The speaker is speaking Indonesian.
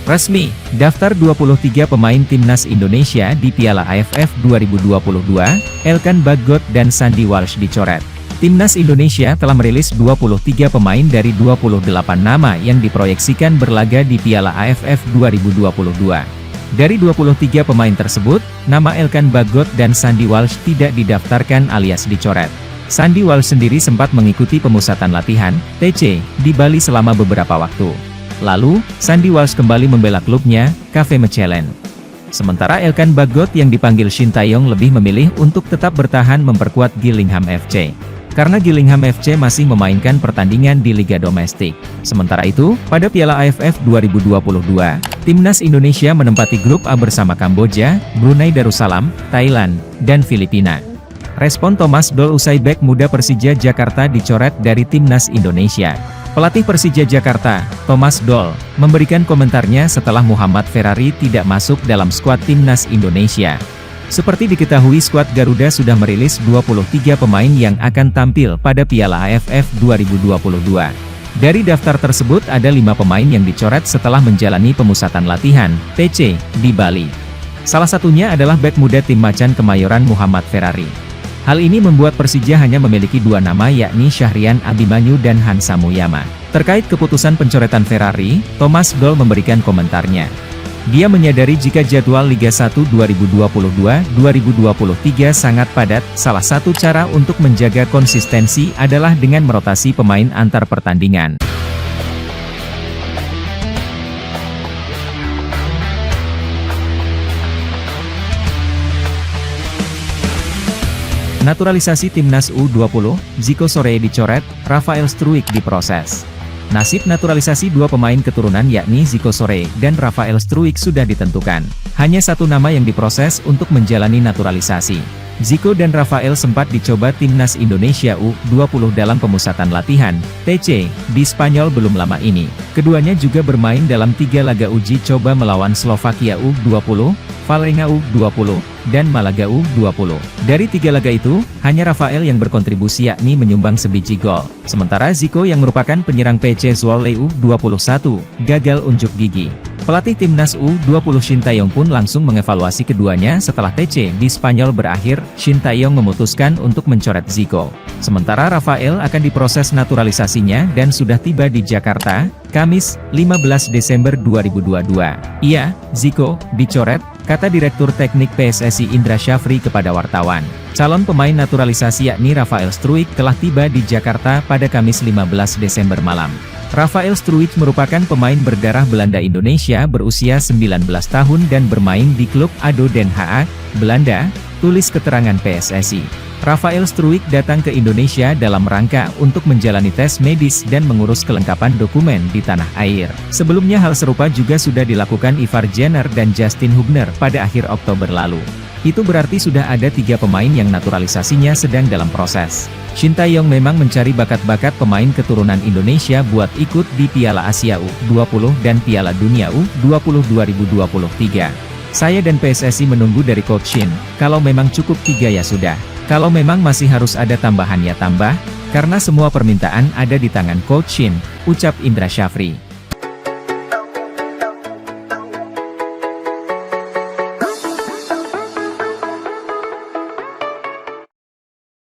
Resmi, daftar 23 pemain Timnas Indonesia di Piala AFF 2022, Elkan Bagot dan Sandi Walsh dicoret. Timnas Indonesia telah merilis 23 pemain dari 28 nama yang diproyeksikan berlaga di Piala AFF 2022. Dari 23 pemain tersebut, nama Elkan Bagot dan Sandi Walsh tidak didaftarkan alias dicoret. Sandi Walsh sendiri sempat mengikuti pemusatan latihan, TC, di Bali selama beberapa waktu. Lalu, Sandi Walsh kembali membela klubnya, KV Mechelen. Sementara Elkan Bagot yang dipanggil Shin Tae-yong lebih memilih untuk tetap bertahan memperkuat Gillingham FC. Karena Gillingham FC masih memainkan pertandingan di Liga Domestik. Sementara itu, pada Piala AFF 2022, Timnas Indonesia menempati grup A bersama Kamboja, Brunei Darussalam, Thailand, dan Filipina. Respon Thomas Doll usai bek muda Persija Jakarta dicoret dari Timnas Indonesia. Pelatih Persija Jakarta, Thomas Doll, memberikan komentarnya setelah Muhammad Ferrari tidak masuk dalam skuad Timnas Indonesia. Seperti diketahui skuad Garuda sudah merilis 23 pemain yang akan tampil pada Piala AFF 2022. Dari daftar tersebut ada 5 pemain yang dicoret setelah menjalani pemusatan latihan, TC, di Bali. Salah satunya adalah bek muda tim Macan Kemayoran Muhammad Ferrari. Hal ini membuat Persija hanya memiliki 2 nama yakni Syahrian Abimanyu dan Hansa Muyama. Terkait keputusan pencoretan Ferrari, Thomas Doll memberikan komentarnya. Dia menyadari jika jadwal Liga 1 2022-2023 sangat padat, salah satu cara untuk menjaga konsistensi adalah dengan merotasi pemain antar pertandingan. Naturalisasi Timnas U20, Zico Sore dicoret, Rafael Struijk diproses. Nasib naturalisasi 2 pemain keturunan yakni Zico Sore dan Rafael Struijk sudah ditentukan. Hanya 1 nama yang diproses untuk menjalani naturalisasi. Zico dan Rafael sempat dicoba Timnas Indonesia U20 dalam pemusatan latihan, TC, di Spanyol belum lama ini. Keduanya juga bermain dalam 3 laga uji coba melawan Slovakia U20, Valencia U20, dan Malaga U20. Dari 3 laga itu, hanya Rafael yang berkontribusi yakni menyumbang sebiji gol. Sementara Zico yang merupakan penyerang PC Zwolle U21, gagal unjuk gigi. Pelatih Timnas U20 Shin Tae-yong pun langsung mengevaluasi keduanya setelah TC di Spanyol berakhir. Shin Tae-yong memutuskan untuk mencoret Zico. Sementara Rafael akan diproses naturalisasinya dan sudah tiba di Jakarta, Kamis, 15 Desember 2022. Iya, Zico dicoret, kata Direktur Teknik PSSI Indra Syafri kepada wartawan. Calon pemain naturalisasi yakni Rafael Struijk telah tiba di Jakarta pada Kamis 15 Desember malam. Rafael Struijk merupakan pemain berdarah Belanda Indonesia berusia 19 tahun dan bermain di klub ADO Den Haag, Belanda, tulis keterangan PSSI. Rafael Struijk datang ke Indonesia dalam rangka untuk menjalani tes medis dan mengurus kelengkapan dokumen di tanah air. Sebelumnya hal serupa juga sudah dilakukan Ivar Jenner dan Justin Hubner pada akhir Oktober lalu. Itu berarti sudah ada 3 pemain yang naturalisasinya sedang dalam proses. Shin Tae-yong memang mencari bakat-bakat pemain keturunan Indonesia buat ikut di Piala Asia U20 dan Piala Dunia U20 2023. Saya dan PSSI menunggu dari Coach Shin, kalau memang cukup 3 ya sudah. Kalau memang masih harus ada tambahan ya tambah, karena semua permintaan ada di tangan Coach Shin, ucap Indra Syafri.